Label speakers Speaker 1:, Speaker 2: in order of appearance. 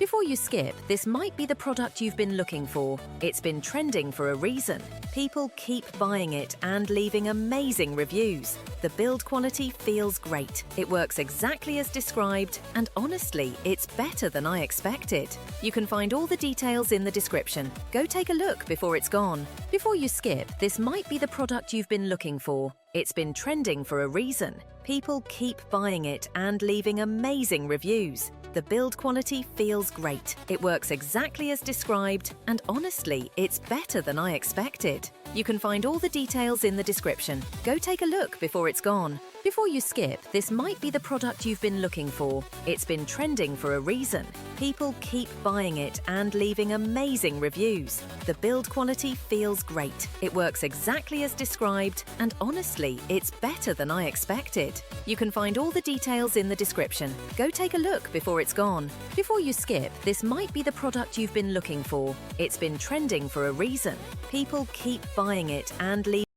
Speaker 1: Before you skip, this might be the product you've been looking for. It's been trending for a reason. People keep buying it and leaving amazing reviews. The build quality feels great. It works exactly as described, and honestly, it's better than I expected. You can find all the details in the description. Go take a look before it's gone. Before you skip, this might be the product you've been looking for. It's been trending for a reason. People keep buying it and leaving amazing reviews. The build quality feels great. It works exactly as described, and honestly, it's better than I expected. You can find all the details in the description. Go take a look before it's gone. Before you skip, this might be the product you've been looking for. It's been trending for a reason. People keep buying it and leaving amazing reviews. The build quality feels great. It works exactly as described, and honestly, it's better than I expected. You can find all the details in the description. Go take a look before it's gone. Before you skip, this might be the product you've been looking for. It's been trending for a reason. People keep buying it and leaving